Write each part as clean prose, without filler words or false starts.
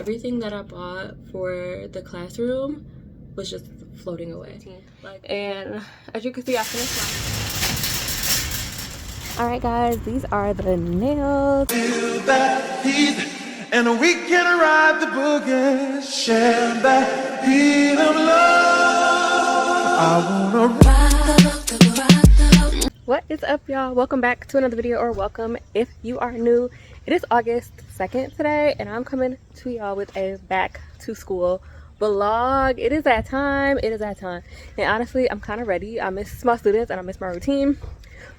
everything that I bought for the classroom was just floating away. And as you can see, I finished my... Alright guys, these are the nails. Feel that heat, and we can ride the boogie. Share that heat of love. I wanna ride. What is up, y'all? Welcome back to another video, or welcome if you are new. It is August 2nd today, and I'm coming to y'all with a back to school vlog. It is that time. And honestly, I'm kind of ready. I miss my students and I miss my routine,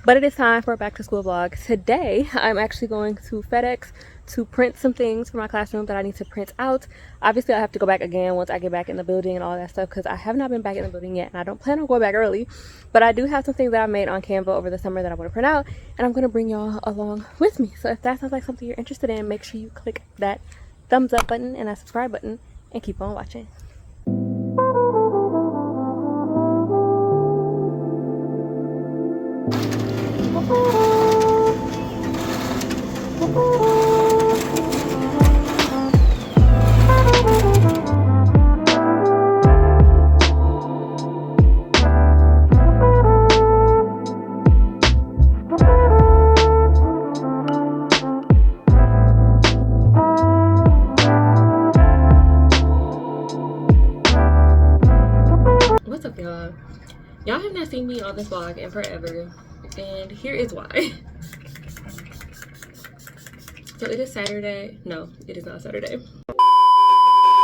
but it is time for a back to school vlog. Today I'm actually going to FedEx to print some things for my classroom that I need to print out. Obviously I have to go back again once I get back in the building and all that stuff, because I have not been back in the building yet and I don't plan on going back early. But I do have some things that I made on Canva over the summer that I want to print out, and I'm going to bring y'all along with me. So if that sounds like something you're interested in, make sure you click that thumbs up button and that subscribe button and keep on watching. What's up, y'all? Y'all have not seen me on this vlog in forever, and here is why. So it is Saturday. No, it is not Saturday.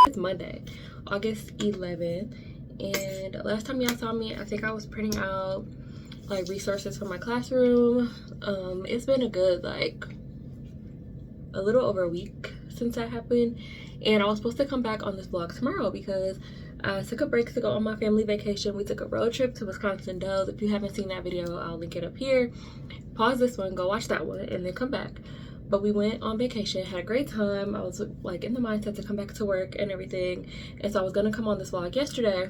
It's Monday, August 11th, and last time y'all saw me, I think I was printing out like resources for my classroom. It's been a good a little over a week since that happened, and I was supposed to come back on this vlog tomorrow because I took a break to go on my family vacation. We took a road trip to Wisconsin Dells. If you haven't seen that video, I'll link it up here. Pause this one, go watch that one, and then come back. But we went on vacation, had a great time. I was like in the mindset to come back to work and everything, and so I was gonna come on this vlog yesterday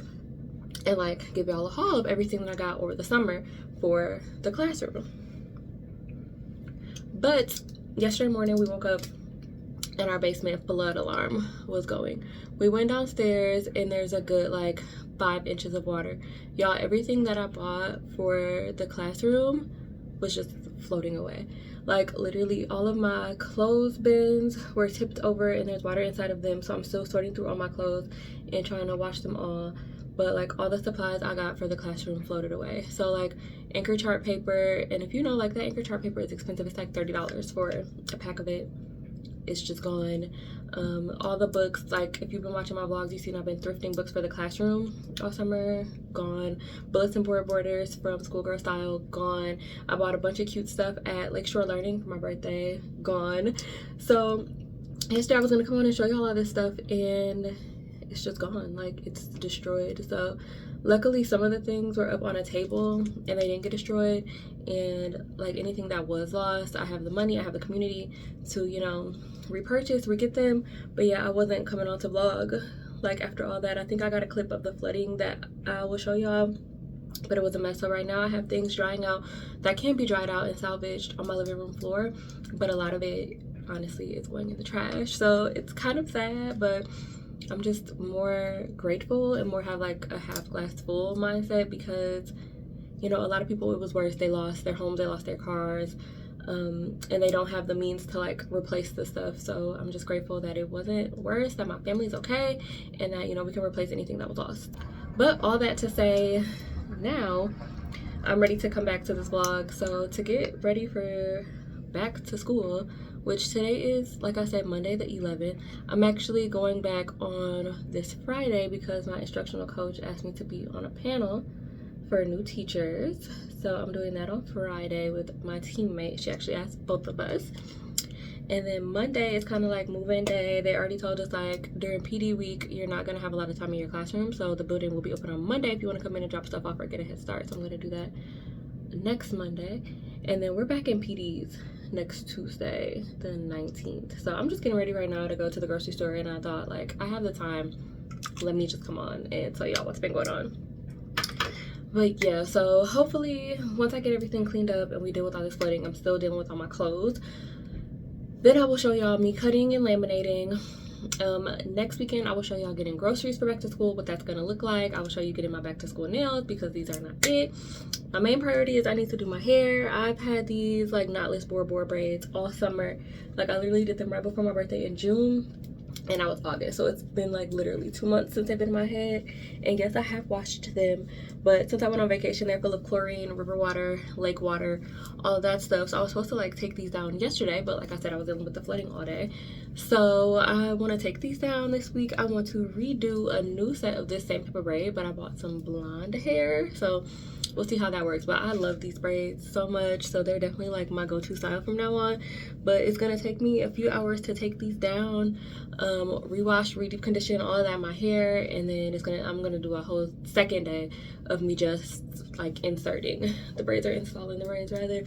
and like give y'all a haul of everything that I got over the summer for the classroom. But yesterday morning we woke up and our basement flood alarm was going. We went downstairs and there's a good 5 inches of water. Y'all, everything that I bought for the classroom was just floating away. Like literally all of my clothes bins were tipped over and there's water inside of them, so I'm still sorting through all my clothes and trying to wash them all. But all the supplies I got for the classroom floated away. So anchor chart paper, and if you know that anchor chart paper is expensive, it's like $30 for a pack of it. It's just gone. All the books, if you've been watching my vlogs, you've seen I've been thrifting books for the classroom all summer, gone. Bulletin board borders from Schoolgirl Style, gone. I bought a bunch of cute stuff at Lakeshore Learning for my birthday, gone. So yesterday I was gonna come on and show you all this stuff, and it's just gone. It's destroyed. So luckily some of the things were up on a table and they didn't get destroyed, and anything that was lost, I have the money, I have the community to repurchase, re-get them. But yeah, I wasn't coming on to vlog after all that. I think I got a clip of the flooding that I will show y'all, but it was a mess. So right now I have things drying out that can be dried out and salvaged on my living room floor, but a lot of it honestly is going in the trash. So it's kind of sad, but I'm just more grateful and more have a half glass full mindset, because a lot of people, it was worse. They lost their homes, they lost their cars, and they don't have the means to replace the stuff. So I'm just grateful that it wasn't worse, that my family's okay, and that we can replace anything that was lost. But all that to say, now I'm ready to come back to this vlog. So to get ready for back to school, which today is, like I said, Monday the 11th. I'm actually going back on this Friday because my instructional coach asked me to be on a panel for new teachers. So I'm doing that on Friday with my teammate. She actually asked both of us. And then Monday is kind of move-in day. They already told us during PD week you're not going to have a lot of time in your classroom, so the building will be open on Monday if you want to come in and drop stuff off or get a head start. So I'm going to do that next Monday, and then we're back in PDs next Tuesday the 19th. So I'm just getting ready right now to go to the grocery store, and I thought I have the time, let me just come on and tell y'all what's been going on. But yeah, so hopefully once I get everything cleaned up and we deal with all this flooding, I'm still dealing with all my clothes, then I will show y'all me cutting and laminating Next weekend I will show y'all getting groceries for back to school, what that's gonna look like. I will show you getting my back to school nails because these are not it. My main priority is I need to do my hair. I've had these like knotless board braids all summer. Like I literally did them right before my birthday in June, and now it's August, so it's been like literally 2 months since they've been in my head. And yes, I have washed them, but since I went on vacation, they're full of chlorine, river water, lake water, all of that stuff. So I was supposed to like take these down yesterday, but like I said, I was dealing with the flooding all day. So I want to take these down this week. I want to redo a new set of this same type of braid, but I bought some blonde hair, so we'll see how that works. But I love these braids so much, so they're definitely like my go-to style from now on. But it's gonna take me a few hours to take these down, rewash, re-deep condition, all of that in my hair, and then I'm gonna do a whole second day of me just like inserting the braids, or installing the braids rather.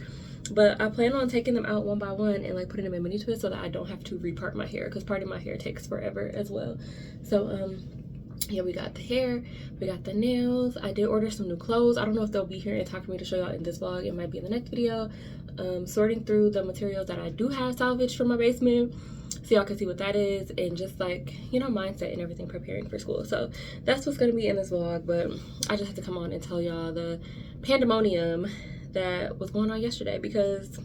But I plan on taking them out one by one and like putting them in mini twists so that I don't have to repart my hair, because parting my hair takes forever as well. So yeah, we got the hair, we got the nails. I did order some new clothes. I don't know if they'll be here in time for me to show y'all in this vlog. It might be in the next video. Sorting through the materials that I do have salvaged from my basement, so y'all can see what that is, and just like, you know, mindset and everything preparing for school. So that's what's gonna be in this vlog. But I just have to come on and tell y'all the pandemonium that was going on yesterday, because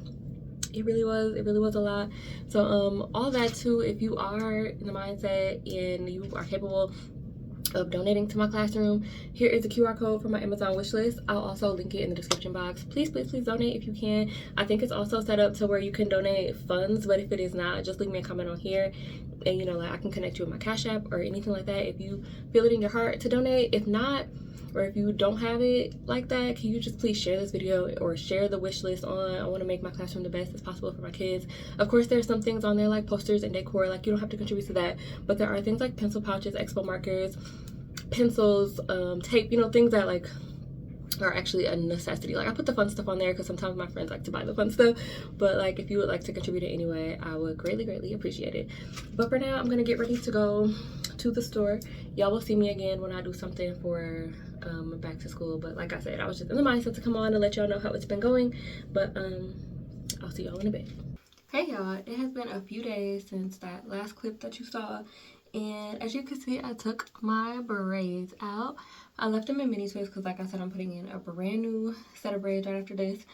it really was a lot. So all that too, if you are in the mindset and you are capable of donating to my classroom, here is a QR code for my Amazon wish list. I'll also link it in the description box. Please donate if you can. I think it's also set up to where you can donate funds, but if it is not, just leave me a comment on here, and you know, like I can connect you with my Cash App or anything like that if you feel it in your heart to donate. If not, or if you don't have it like that, can you just please share this video or share the wish list on. I want to make my classroom the best as possible for my kids. Of course, there's some things on there like posters and decor, like you don't have to contribute to that, but there are things like pencil pouches, expo markers, pencils, tape, you know, things that like are actually a necessity. Like I put the fun stuff on there because sometimes my friends like to buy the fun stuff, but like if you would like to contribute it anyway, I would greatly appreciate it. But for now, I'm gonna get ready to go to the store. Y'all will see me again when I do something for back to school. But like I said, I was just in the mindset to come on and let y'all know how it's been going. But I'll see y'all in a bit. Hey y'all, it has been a few days since that last clip that you saw, and as you can see, I took my braids out. I left them in mini twists because like I said, I'm putting in a brand new set of braids right after this.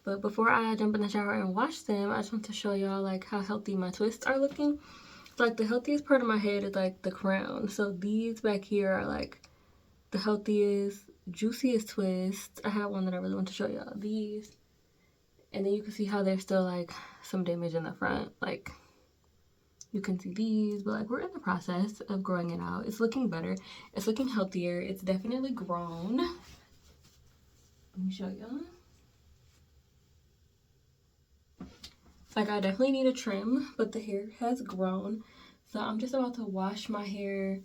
But before I jump in the shower and wash them, I just want to show y'all like how healthy my twists are looking. Like the healthiest part of my head is like the crown. So these back here are like the healthiest, juiciest twists. I have one that I really want to show y'all. These. And then you can see how there's still like some damage in the front. Like you can see these, but like we're in the process of growing it out. It's looking better. It's looking healthier. It's definitely grown. Let me show y'all. Like I definitely need a trim, but the hair has grown. So I'm just about to wash my hair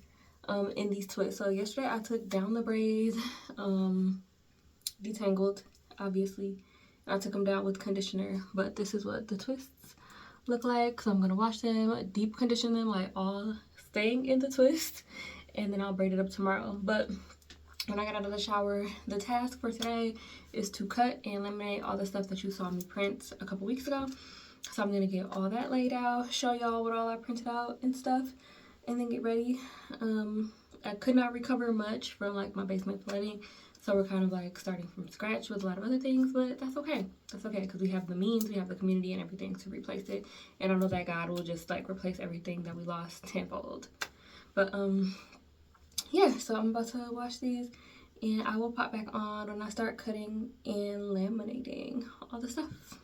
in these twists. So yesterday I took down the braids, detangled, obviously. I took them down with conditioner, but this is what the twists look like. So I'm gonna wash them, deep condition them, like all staying in the twist, and then I'll braid it up tomorrow. But when I got out of the shower, the task for today is to cut and laminate all the stuff that you saw me print a couple weeks ago. So I'm gonna get all that laid out, show y'all what all I printed out and stuff, and then get ready. I could not recover much from like my basement flooding, so we're kind of like starting from scratch with a lot of other things, but that's okay. That's okay, because we have the means, we have the community and everything to replace it. And I know that God will just like replace everything that we lost tenfold. But yeah, so I'm about to wash these, and I will pop back on when I start cutting and laminating all the stuff.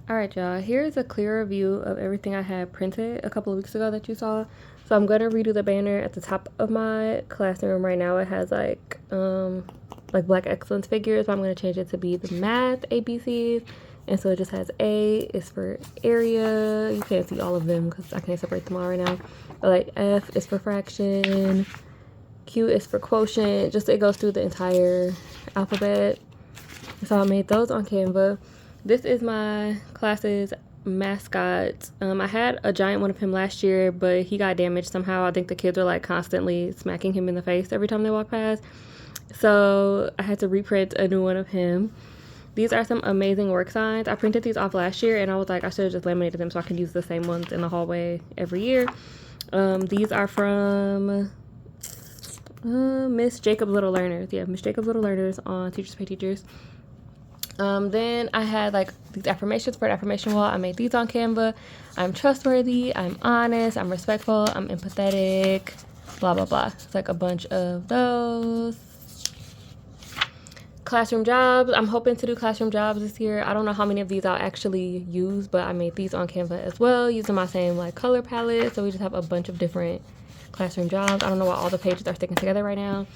Alright y'all, here's a clearer view of everything I had printed a couple of weeks ago that you saw. So I'm gonna redo the banner at the top of my classroom. Right now it has like Black excellence figures, but I'm gonna change it to be the math ABCs. And so it just has A is for area. You can't see all of them because I can't separate them all right now. But like F is for fraction, Q is for quotient. Just it goes through the entire alphabet. So I made those on Canva. This is my class's mascot. I had a giant one of him last year, but he got damaged somehow. I think the kids were like constantly smacking him in the face every time they walk past. So I had to reprint a new one of him. These are some amazing work signs. I printed these off last year and I was like, I should have just laminated them so I can use the same ones in the hallway every year. These are from Miss Jacob's Little Learners. Yeah, Miss Jacob's Little Learners on Teachers Pay Teachers. Then I had like these affirmations for an affirmation wall. I made these on Canva. I'm trustworthy, I'm honest, I'm respectful, I'm empathetic, blah, blah, blah. It's like a bunch of those. Classroom jobs. I'm hoping to do classroom jobs this year. I don't know how many of these I'll actually use, but I made these on Canva as well using my same like color palette. So we just have a bunch of different classroom jobs. I don't know why all the pages are sticking together right now.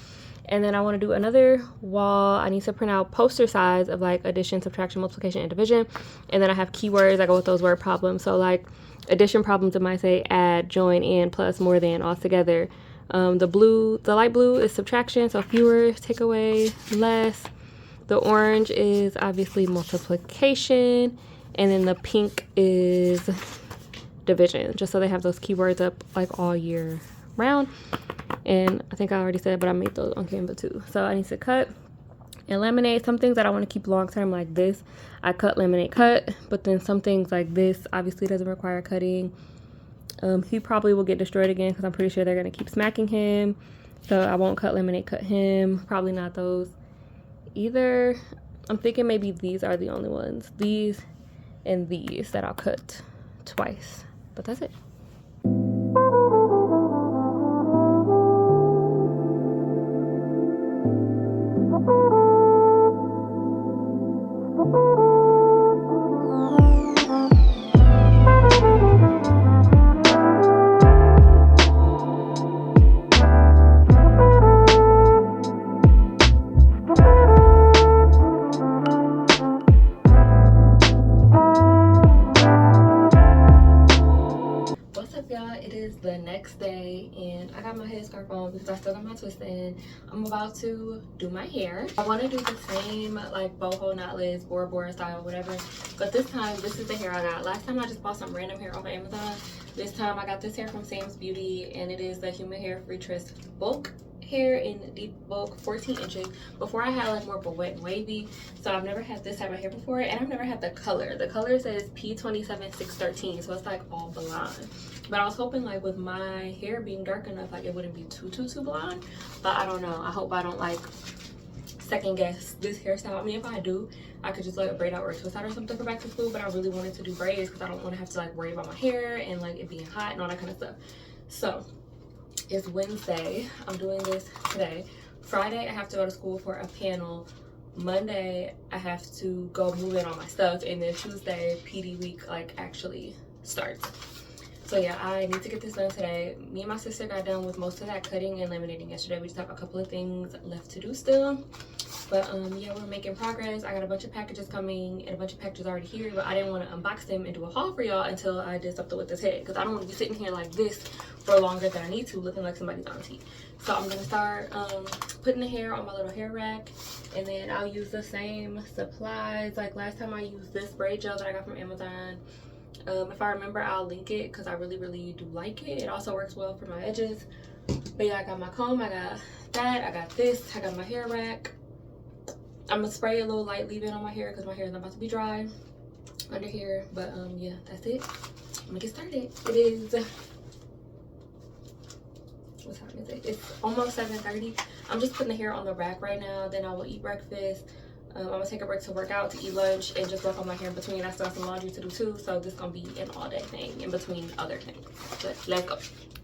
And then I want to do another wall. I need to print out poster size of like addition, subtraction, multiplication, and division. And then I have keywords that go with those word problems. So like addition problems, it might say add, join, and, plus, more than, all together. The light blue is subtraction, so fewer, take away, less. The orange is obviously multiplication. And then the pink is division, just so they have those keywords up like all year round. And I think I already said, but I made those on Canva too. So I need to cut and laminate. Some things that I want to keep long term, like this, I cut, laminate, cut. But then some things like this obviously doesn't require cutting. He probably will get destroyed again because I'm pretty sure they're going to keep smacking him. So I won't cut, laminate, cut him. Probably not those either. I'm thinking maybe these are the only ones. These and these that I'll cut twice. But that's it. The next day and I got my headscarf on because I still got my twist in. I'm about to do my hair. I want to do the same like boho, knotless, Bora Bora style, whatever, but this time this is the hair I got. Last time I just bought some random hair off of Amazon. This time I got this hair from Sam's Beauty and it is the Human Hair Free Twist bulk hair in deep bulk, 14 inches. Before I had like more of a wet and wavy, so I've never had this type of hair before, and I've never had the color. The color says P27613, so it's like all blonde. But I was hoping like with my hair being dark enough, like it wouldn't be too blonde. But I don't know. I hope I don't like second guess this hairstyle. I mean, if I do, I could just let it braid out or twist out or something for back to school. But I really wanted to do braids because I don't want to have to like worry about my hair and like it being hot and all that kind of stuff. So it's Wednesday. I'm doing this today. Friday I have to go to school for a panel. Monday I have to go move in all my stuff, and then Tuesday PD week like actually starts. So yeah, I need to get this done today. Me and my sister got done with most of that cutting and laminating yesterday. We just have a couple of things left to do still. But yeah, we're making progress. I got a bunch of packages coming and a bunch of packages already here, but I didn't want to unbox them and do a haul for y'all until I did something with this head, because I don't want to be sitting here like this for longer than I need to, looking like somebody's auntie. So I'm gonna start putting the hair on my little hair rack, and then I'll use the same supplies. Like last time I used this braid gel that I got from Amazon. If I remember, I'll link it because I really do like it. It also works well for my edges. But yeah, I got my comb, I got that, I got this, I got my hair rack. I'm gonna spray a little light leave-in on my hair because my hair is not about to be dry under here. But yeah, that's it. I'm gonna get started. It is, what time is it? It's almost 7:30. I'm just putting the hair on the rack right now. Then I will eat breakfast. I'm gonna take a break to work out, to eat lunch, and just work on my hair in between. I still have some laundry to do too, so this is gonna be an all-day thing in between other things. But let's go.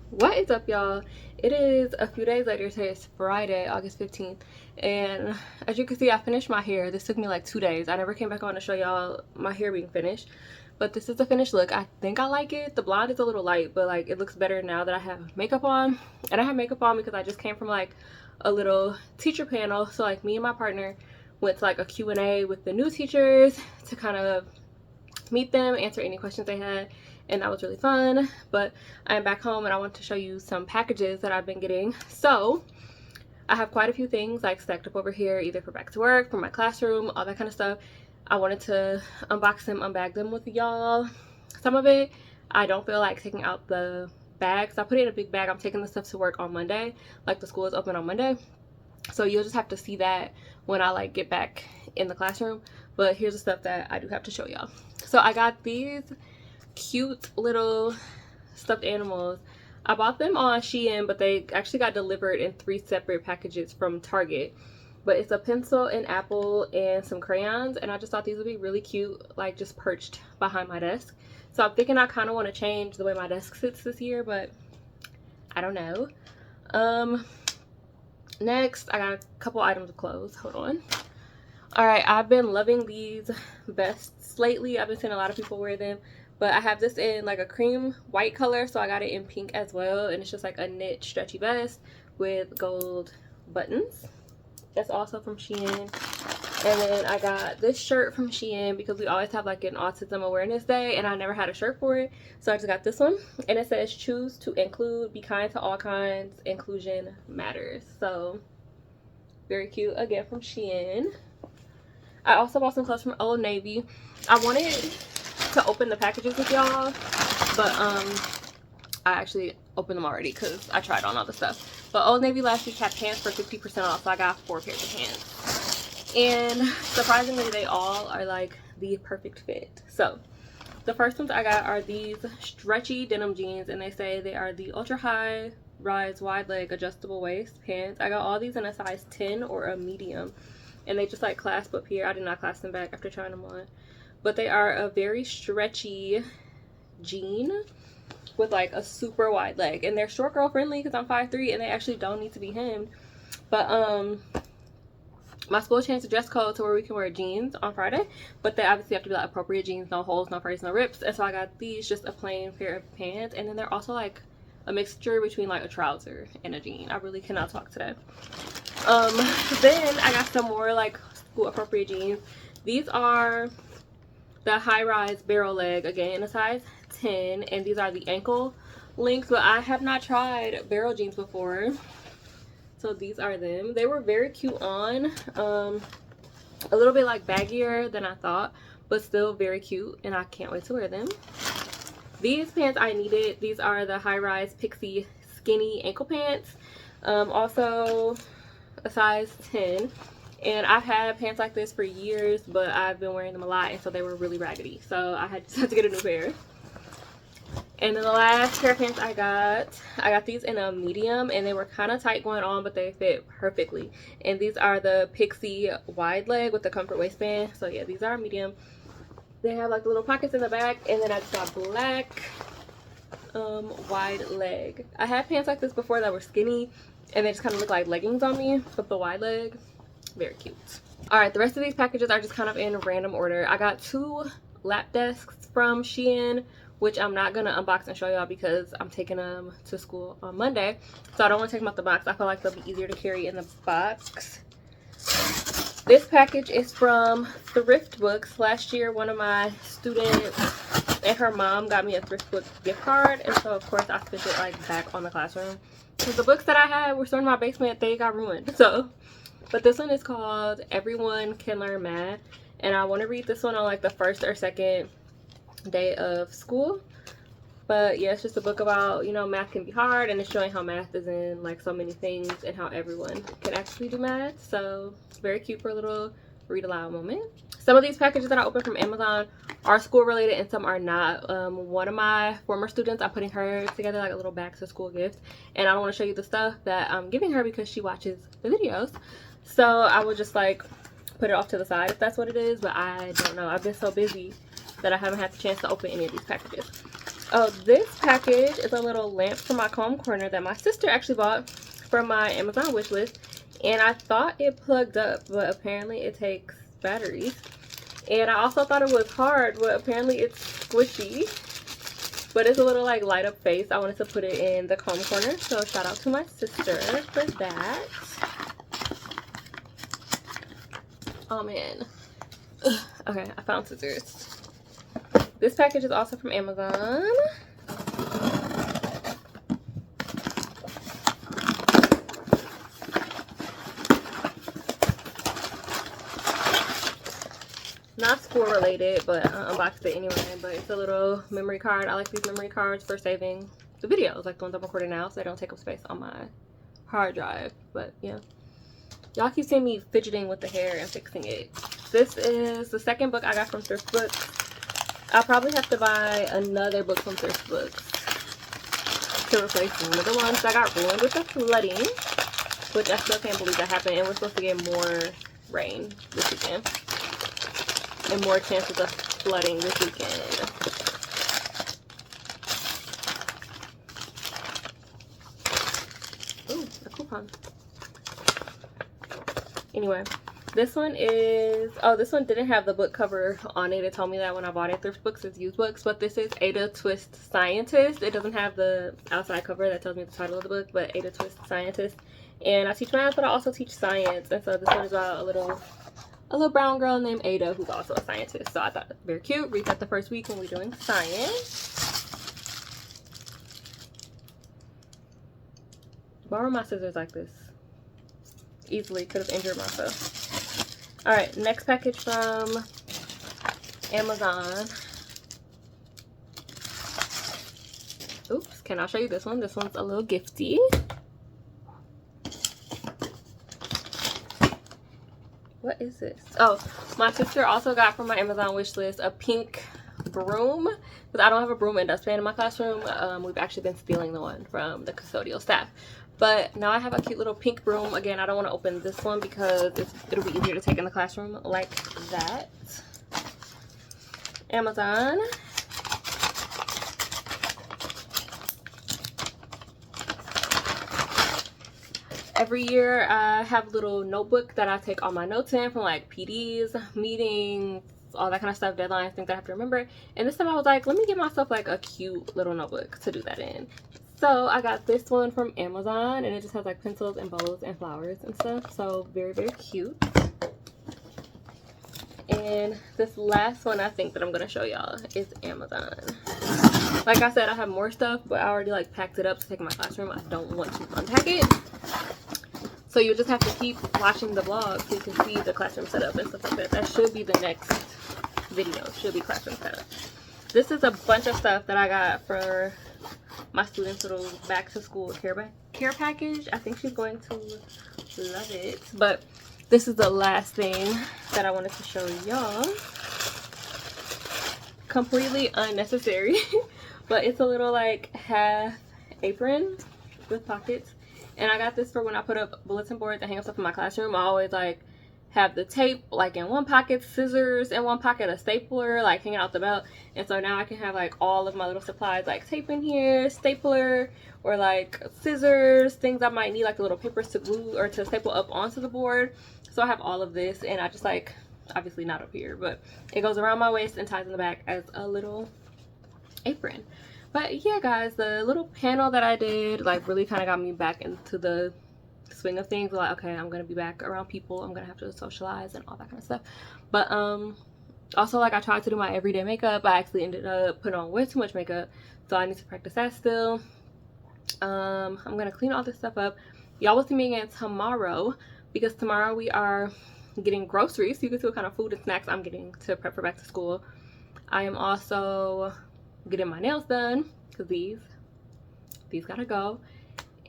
What is up, y'all? It is a few days later. Today is Friday, August 15th, and as you can see, I finished my hair. This took me like 2 days. I never came back on to show y'all my hair being finished, but this is the finished look. I think I like it. The blonde is a little light, but like it looks better now that I have makeup on. And I have makeup on because I just came from like a little teacher panel. So like me and my partner went to like a Q&A with the new teachers to kind of meet them, answer any questions they had, and that was really fun. But I am back home and I want to show you some packages that I've been getting. So I have quite a few things like stacked up over here, either for back to work, for my classroom, all that kind of stuff. I wanted to unbox them, unbag them with y'all. Some of it I don't feel like taking out the bags. I put it in a big bag. I'm taking the stuff to work on Monday, like the school is open on Monday. So you'll just have to see that when I like get back in the classroom. But here's the stuff that I do have to show y'all. So I got these cute little stuffed animals. I bought them on Shein, but they actually got delivered in 3 separate packages from Target. But it's a pencil, an apple, and some crayons, and I just thought these would be really cute, like just perched behind my desk. So I'm thinking I kind of want to change the way my desk sits this year, but I don't know. Next I got a couple items of clothes. Hold on. All right, I've been loving these vests lately. I've been seeing a lot of people wear them, but I have this in like a cream white color, so I got it in pink as well, and it's just like a knit stretchy vest with gold buttons. That's also from Shein. And then I got this shirt from Shein because we always have like an autism awareness day, and I never had a shirt for it, so I just got this one, and it says choose to include, be kind to all kinds, inclusion matters. So very cute, again from Shein. I also bought some clothes from Old Navy. I wanted to open the packages with y'all, but I actually opened them already because I tried on all the stuff. But Old Navy last week had pants for 50% off, so I got 4 pairs of pants. And surprisingly, they all are like the perfect fit. So the first ones I got are these stretchy denim jeans, and they say they are the ultra high rise wide leg adjustable waist pants. I got all these in a size 10 or a medium, and they just like clasp up here. I did not clasp them back after trying them on, but they are a very stretchy jean with like a super wide leg, and they're short girl friendly because I'm 5'3", and they actually don't need to be hemmed. But my school changed the dress code to where we can wear jeans on Friday, but they obviously have to be like appropriate jeans, no holes, no frayes, no rips. And so I got these, just a plain pair of pants, and then they're also like a mixture between like a trouser and a jean. I really cannot talk today. Then I got some more like school appropriate jeans. These are the high-rise barrel leg, again in a size 10, and these are the ankle length, but I have not tried barrel jeans before, so these are them. They were very cute on, a little bit like baggier than I thought, but still very cute, and I can't wait to wear them. These pants I needed. These are the high-rise pixie skinny ankle pants, also a size 10. And I've had pants like this for years, but I've been wearing them a lot, and so they were really raggedy. So I just had to get a new pair. And then the last pair of pants I got these in a medium, and they were kind of tight going on, but they fit perfectly. And these are the Pixie wide leg with the comfort waistband. So yeah, these are medium. They have like the little pockets in the back, and then I just got black wide leg. I had pants like this before that were skinny, and they just kind of look like leggings on me, but the wide leg, very cute. All right, the rest of these packages are just kind of in random order. I got 2 lap desks from Shein, which I'm not gonna unbox and show y'all because I'm taking them to school on Monday, so I don't want to take them out the box. I feel like they'll be easier to carry in the box. This package is from Thrift Books. Last year, one of my students and her mom got me a Thrift Book gift card, and so of course I spent it like back on the classroom because the books that I had were stored in my basement. They got ruined. So but this one is called Everyone Can Learn Math, and I want to read this one on like the first or second day of school. But yeah, it's just a book about, you know, math can be hard, and it's showing how math is in like so many things and how everyone can actually do math. So it's very cute for a little read aloud moment. Some of these packages that I opened from Amazon are school related and some are not. One of my former students, I'm putting her together like a little back to school gift, and I don't want to show you the stuff that I'm giving her because she watches the videos, so I would just like put it off to the side if that's what it is. But I don't know, I've been so busy that I haven't had the chance to open any of these packages. Oh, this package is a little lamp for my calm corner that my sister actually bought from my Amazon wish list, and I thought it plugged up, but apparently it takes batteries. And I also thought it was hard, but apparently it's squishy. But it's a little like light up face. I wanted to put it in the calm corner, so shout out to my sister for that. Oh man. Okay, I found scissors. This package is also from Amazon. Not school related, but I unboxed it anyway. But it's a little memory card. I like these memory cards for saving the videos, like the ones I'm recording now, so they don't take up space on my hard drive. But yeah, y'all keep seeing me fidgeting with the hair and fixing it. This is the second book I got from Thrift Books. I'll probably have to buy another book from Thrift Books to replace one of the ones that got ruined with the flooding, which I still can't believe that happened. And we're supposed to get more rain this weekend and more chances of flooding this weekend. Ooh, a coupon. Anyway, this one is, oh, this one didn't have the book cover on it. It told me that when I bought it. Thrift Books is used books, but this is Ada Twist Scientist. It doesn't have the outside cover that tells me the title of the book, but Ada Twist Scientist. And I teach math, but I also teach science. And so this one is about a little brown girl named Ada who's also a scientist. So I thought it was very cute. Read that the first week when we're doing science. Borrow my scissors like this. Easily could have injured myself. All right, next package from Amazon. Oops, can I show you this one? This one's a little gifty. What is this? Oh, my sister also got from my Amazon wish list a pink broom, because I don't have a broom and dustpan in my classroom. We've actually been stealing the one from the custodial staff. But now I have a cute little pink broom. Again, I don't want to open this one because it'll be easier to take in the classroom like that. Amazon. Every year I have a little notebook that I take all my notes in from like PDs, meetings, all that kind of stuff, deadlines, things I have to remember. And this time I was like, let me get myself like a cute little notebook to do that in. So I got this one from Amazon, and it just has like pencils and bows and flowers and stuff. So very, very cute. And this last one I think that I'm going to show y'all is Amazon. Like I said, I have more stuff, but I already like packed it up to take in my classroom. I don't want to unpack it. So you just have to keep watching the vlog so you can see the classroom setup and stuff like that. That should be the next video. Should be classroom setup. This is a bunch of stuff that I got for my students' little back to school care package. I think she's going to love it. But this is the last thing that I wanted to show y'all. Completely unnecessary, but it's a little like half apron with pockets. And I got this for when I put up bulletin boards and hang up stuff in my classroom. I always like have the tape like in one pocket, scissors in one pocket, a stapler like hanging out the belt. And so now I can have like all of my little supplies, like tape in here, stapler, or like scissors, things I might need, like the little papers to glue or to staple up onto the board. So I have all of this, and I just like, obviously not up here, but it goes around my waist and ties in the back as a little apron. But yeah, guys, the little panel that I did like really kind of got me back into the swing of things. Like, okay, I'm gonna be back around people, I'm gonna have to socialize and all that kind of stuff. But also, like, I tried to do my everyday makeup. I actually ended up putting on way too much makeup, so I need to practice that still. I'm gonna clean all this stuff up. Y'all will see me again tomorrow, because tomorrow we are getting groceries, so you can see what kind of food and snacks I'm getting to prep for back to school. I am also getting my nails done, because these gotta go.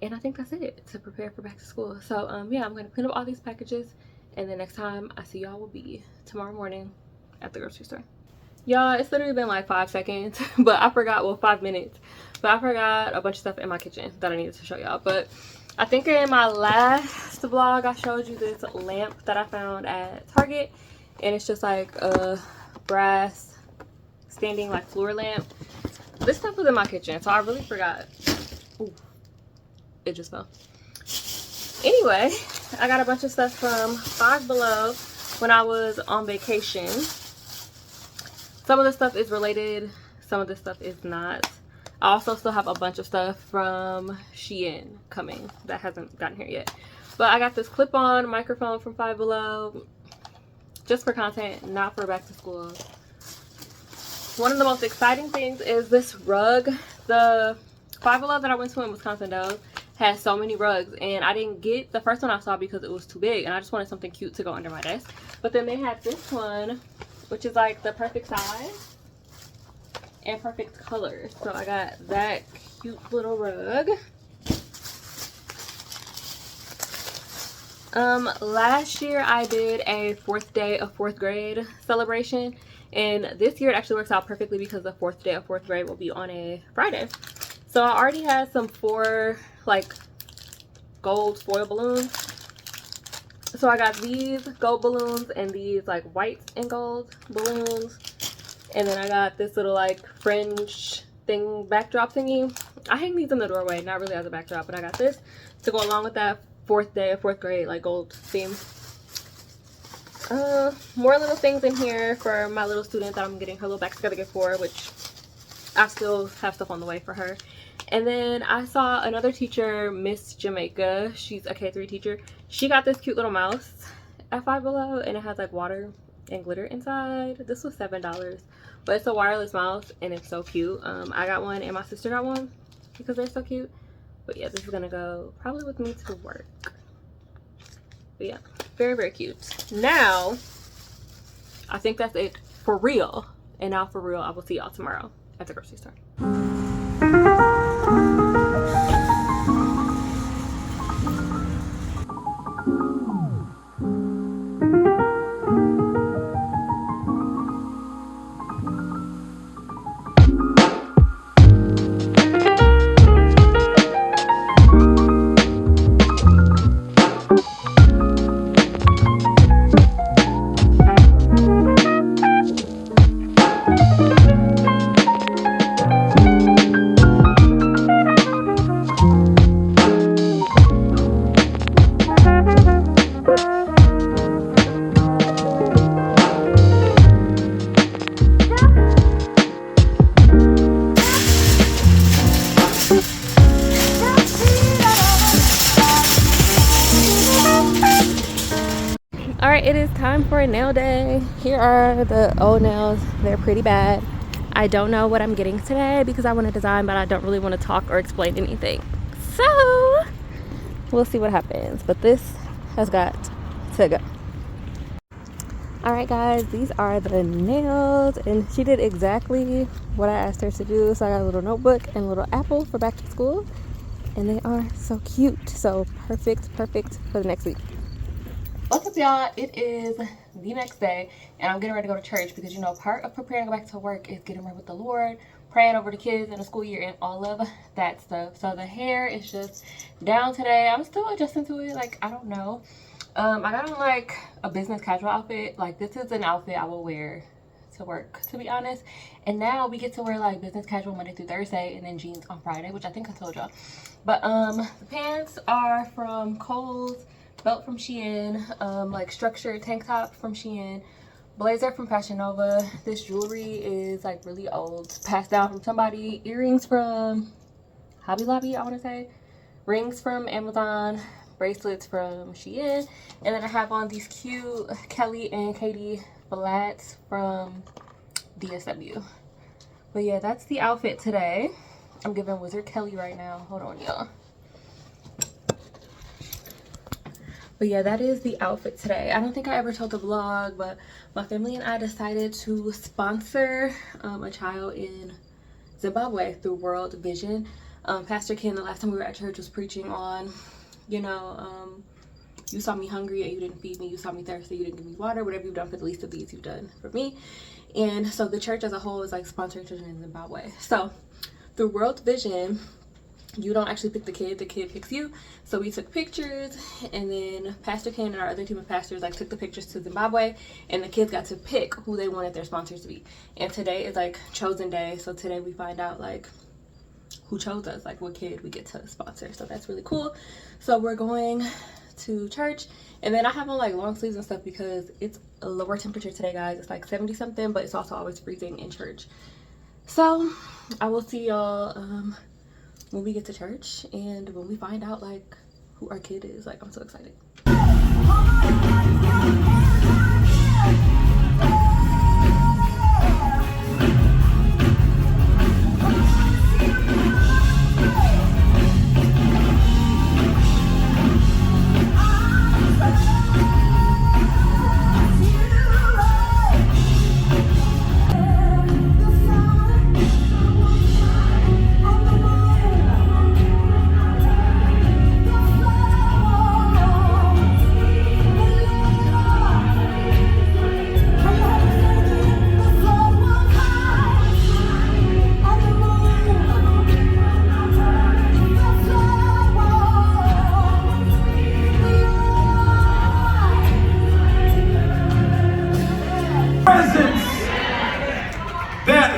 And I think that's it to prepare for back to school. So yeah, I'm gonna clean up all these packages, and the next time I see y'all will be tomorrow morning at the grocery store. Y'all, it's literally been like 5 seconds, but I forgot, well, 5 minutes, but I forgot a bunch of stuff in my kitchen that I needed to show y'all. But I think in my last vlog I showed you this lamp that I found at Target, and it's just like a brass standing like floor lamp. This stuff was in my kitchen, so I really forgot. Ooh, it just fell. Anyway, I got a bunch of stuff from Five Below when I was on vacation. Some of the stuff is related, some of the stuff is not. I also still have a bunch of stuff from Shein coming that hasn't gotten here yet. But I got this clip-on microphone from Five Below just for content, not for back to school. One of the most exciting things is this rug. The Five Below that I went to in Wisconsin Dells has so many rugs, and I didn't get the first one I saw because it was too big, and I just wanted something cute to go under my desk. But then they had this one, which is like the perfect size and perfect color. So I got that cute little rug. Last year I did a 4th day of 4th grade celebration, and this year it actually works out perfectly because the 4th day of 4th grade will be on a Friday. So I already had some 4 like gold foil balloons. So I got these gold balloons and these like white and gold balloons, and then I got this little like fringe thing backdrop thingy. I hang these in the doorway, not really as a backdrop, but I got this to go along with that 4th day of 4th grade like gold theme. More little things in here for my little student that I'm getting her little back together gift for, which I still have stuff on the way for her. And then I saw another teacher, Miss Jamaica. She's a K3 teacher. She got this cute little mouse at Five Below, and it has like water and glitter inside. This was $7, but it's a wireless mouse and it's so cute. I got one and my sister got one because they're so cute. But yeah, this is gonna go probably with me to work. But yeah, very, very cute. Now, I think that's it for real. And now for real, I will see y'all tomorrow at the grocery store. Alright, it is time for a nail day. Here are the old nails. They're pretty bad. I don't know what I'm getting today because I want to design, but I don't really want to talk or explain anything. So, we'll see what happens. But this has got to go. Alright guys, these are the nails. And she did exactly what I asked her to do. So I got a little notebook and a little apple for back to school. And they are so cute. So perfect for the next week. What's up, y'all? It is the next day and I'm getting ready to go to church because, you know, part of preparing to go back to work is getting right with the Lord, praying over the kids in the school year and all of that stuff. So the hair is just down today. I'm still adjusting to it. Like, I don't know. I got on like a business casual outfit. Like, this is an outfit I will wear to work, to be honest. And now we get to wear like business casual Monday through Thursday and then jeans on Friday, which I think I told y'all. But the pants are from Kohl's, belt from Shein, like structured tank top from Shein, blazer from Fashion Nova. This jewelry is like really old, passed down from somebody. Earrings from Hobby Lobby, I want to say. Rings from Amazon, bracelets from Shein, and then I have on these cute Kelly and Katie flats from DSW. But yeah, that's the outfit today. I'm giving Wizard Kelly right now. Hold on, y'all. But yeah, that is the outfit today. I don't think I ever told the vlog, but my family and I decided to sponsor a child in Zimbabwe through World Vision. Pastor Ken, the last time we were at church, was preaching on, you know, you saw me hungry and you didn't feed me. You saw me thirsty, you didn't give me water. Whatever you've done for the least of these, you've done for me. And so the church as a whole is like sponsoring children in Zimbabwe. So through World Vision, you don't actually pick the kid picks you. So we took pictures, and then Pastor Ken and our other team of pastors like took the pictures to Zimbabwe, and the kids got to pick who they wanted their sponsors to be. And today is like chosen day, so today we find out like who chose us, like what kid we get to sponsor. So that's really cool. So we're going to church, and then I have on like long sleeves and stuff because it's a lower temperature today, guys. It's like 70 something, but it's also always freezing in church. So I will see y'all when we get to church and when we find out like who our kid is. Like, I'm so excited.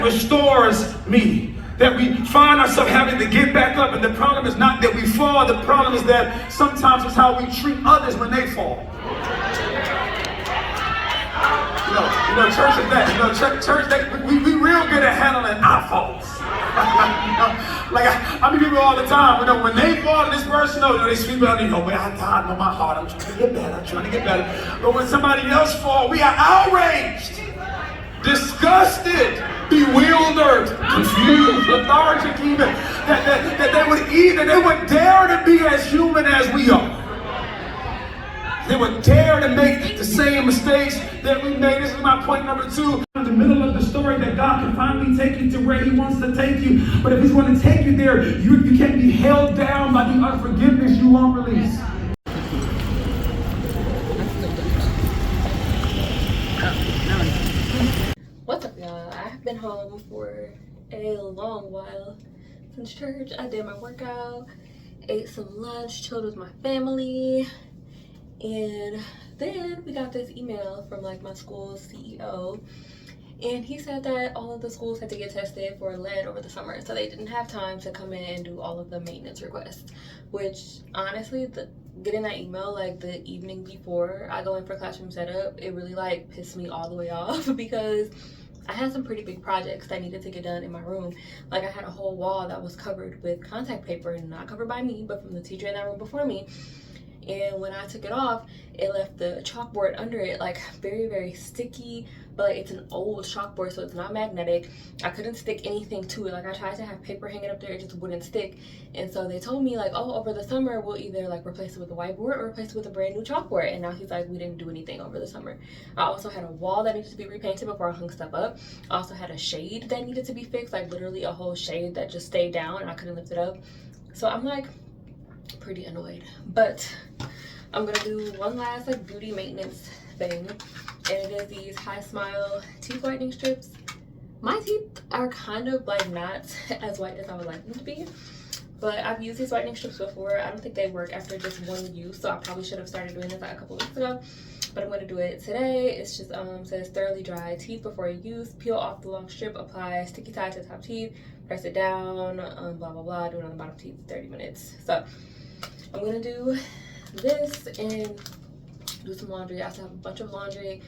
restores me. That we find ourselves having to get back up. And the problem is not that we fall. The problem is that sometimes it's how we treat others when they fall. Church is that. We real good at handling our faults. I meet people all the time. When they fall, this person, they sweep it under. Well, I died on my heart. I'm trying to get better. But when somebody else falls, we are outraged, disgusted, bewildered, confused, lethargic, even that they would dare to be as human as we are. They would dare to make the same mistakes that we made. This is my point number 2. In the middle of the story, that God can finally take you to where He wants to take you. But if He's going to take you there, you can't be held down by the unforgiveness you won't release. What's up, y'all? I've been home for a long while since church. I did my workout, ate some lunch, chilled with my family. And then we got this email from my school's CEO, and he said that all of the schools had to get tested for lead over the summer, so they didn't have time to come in and do all of the maintenance requests. Which honestly, getting that email the evening before I go in for classroom setup, it really pissed me all the way off because I had some pretty big projects that needed to get done in my room. I had a whole wall that was covered with contact paper, not covered by me, but from the teacher in that room before me. And when I took it off, it left the chalkboard under it very, very sticky, but it's an old chalkboard, so it's not magnetic. I couldn't stick anything to it. I tried to have paper hanging up there, it just wouldn't stick. And so they told me over the summer we'll either replace it with a whiteboard or replace it with a brand new chalkboard. And now he's we didn't do anything over the summer. I also had a wall that needed to be repainted before I hung stuff up. I also had a shade that needed to be fixed, literally a whole shade that just stayed down and I couldn't lift it up. So I'm pretty annoyed, but I'm gonna do one last beauty maintenance thing, and it is these High Smile teeth whitening strips. My teeth are kind of not as white as I would like them to be, but I've used these whitening strips before. I don't think they work after just one use, so I probably should have started doing this a couple weeks ago, but I'm gonna do it today. It's just says thoroughly dry teeth before use, peel off the long strip, apply sticky tie to the top teeth, press it down, blah blah blah, do it on the bottom teeth, 30 minutes. So I'm gonna do this and do some laundry. I also have a bunch of laundry.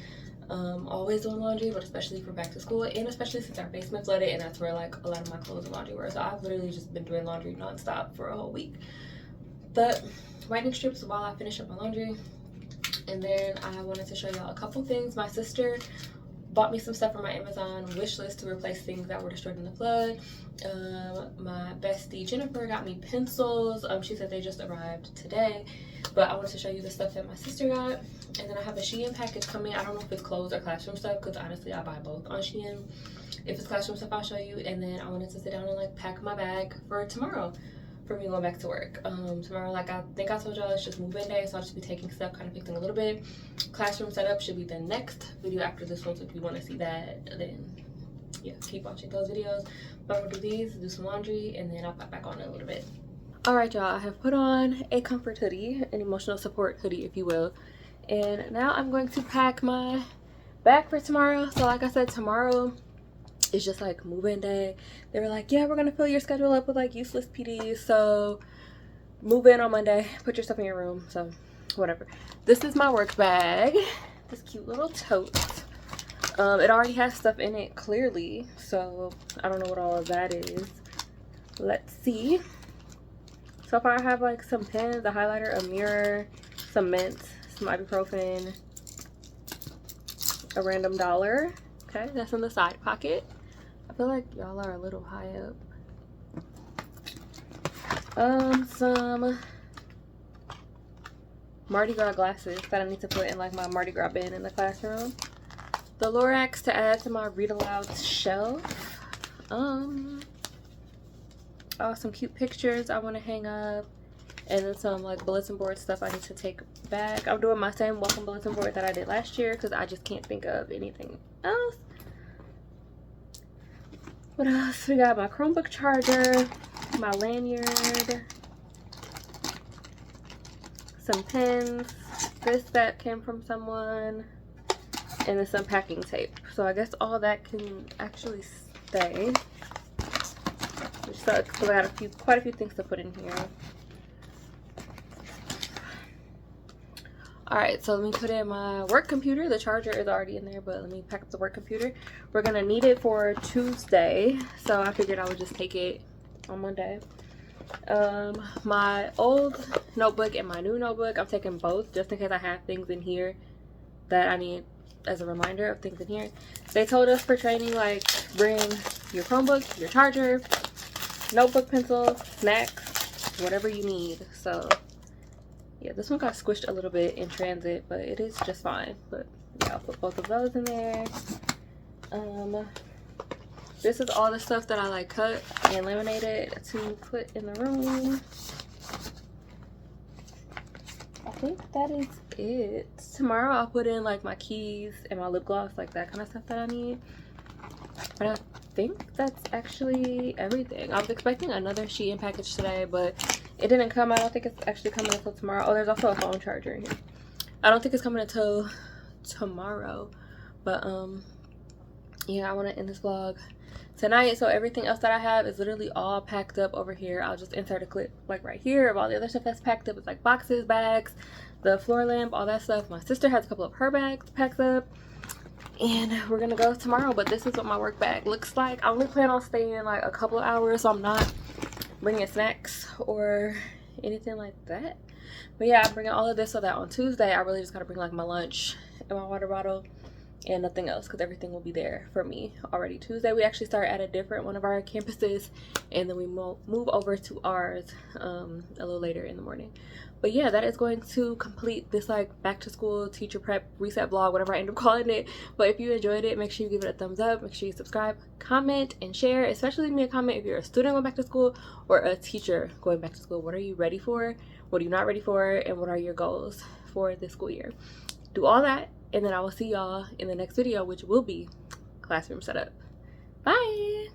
Always doing laundry, but especially for back to school, and especially since our basement flooded, and that's where a lot of my clothes and laundry were. So I've literally just been doing laundry nonstop for a whole week. But whitening strips while I finish up my laundry. And then I wanted to show y'all a couple things. My sister bought me some stuff from my Amazon wish list to replace things that were destroyed in the flood. My bestie Jennifer got me pencils. She said they just arrived today, but I wanted to show you the stuff that my sister got. And then I have a Shein package coming. I don't know if it's clothes or classroom stuff, because honestly I buy both on Shein. If it's classroom stuff, I'll show you. And then I wanted to sit down and pack my bag for tomorrow, for me going back to work. Tomorrow, I think I told y'all, it's just move-in day, so I'll just be taking stuff, kind of fixing a little bit. Classroom setup should be the next video after this one, so if you want to see that, then yeah, keep watching those videos. But I'm gonna do these, do some laundry, and then I'll pop back on in a little bit. All right, y'all, I have put on a comfort hoodie, an emotional support hoodie, if you will. And now I'm going to pack my bag for tomorrow. So like I said, tomorrow it's just move-in day. They were yeah, we're gonna fill your schedule up with useless PDs, so move in on Monday, put your stuff in your room. So whatever. This is my work bag, this cute little tote. It already has stuff in it clearly, so I don't know what all of that is. Let's see. So far I have some pens, a highlighter, a mirror, some mints, some ibuprofen, a random dollar. Okay, that's in the side pocket. I feel like y'all are a little high up. Some Mardi Gras glasses that I need to put in my Mardi Gras bin in the classroom. The Lorax to add to my read aloud shelf. Oh, some cute pictures I want to hang up. And then some bulletin board stuff I need to take back. I'm doing my same welcome bulletin board that I did last year because I just can't think of anything else. What else? We got my Chromebook charger, my lanyard, some pens, this that came from someone, and then some packing tape. So I guess all that can actually day. So I got quite a few things to put in here. Alright, so let me put in my work computer. The charger is already in there, but let me pack up the work computer. We're gonna need it for Tuesday, so I figured I would just take it on Monday. My old notebook and my new notebook, I'm taking both just in case I have things in here that I need as a reminder of things in here. They told us for training, like, bring your Chromebook, your charger, notebook, pencil, snacks, whatever you need. So yeah, this one got squished a little bit in transit, but it is just fine. But yeah, I'll put both of those in there. This is all the stuff that I like cut and laminated to put in the room. I think that is it. Tomorrow I'll put in like my keys and my lip gloss, like that kind of stuff that I need. But I think that's actually everything. I was expecting another Shein package today, but it didn't come. I don't think it's actually coming until tomorrow. Oh, there's also a phone charger in here. I don't think it's coming until tomorrow. But yeah, I want to end this vlog tonight. So everything else that I have is literally all packed up over here. I'll just insert a clip like right here of all the other stuff that's packed up. It's like boxes, bags, the floor lamp, all that stuff. My sister has a couple of her bags packed up. And we're gonna go tomorrow, but this is what my work bag looks like. I only plan on staying like a couple of hours, so I'm not bringing snacks or anything like that. But yeah, I'm bringing all of this so that on Tuesday I really just gotta bring like my lunch and my water bottle and nothing else, because everything will be there for me already. Tuesday we actually start at a different one of our campuses, and then we move over to ours a little later in the morning. But yeah, that is going to complete this like back to school teacher prep reset vlog, whatever I end up calling it. But if you enjoyed it, make sure you give it a thumbs up, make sure you subscribe, comment, and share. Especially leave me a comment if you're a student going back to school or a teacher going back to school. What are you ready for? What are you not ready for? And what are your goals for this school year? Do all that, and then I will see y'all in the next video, which will be classroom setup. Bye.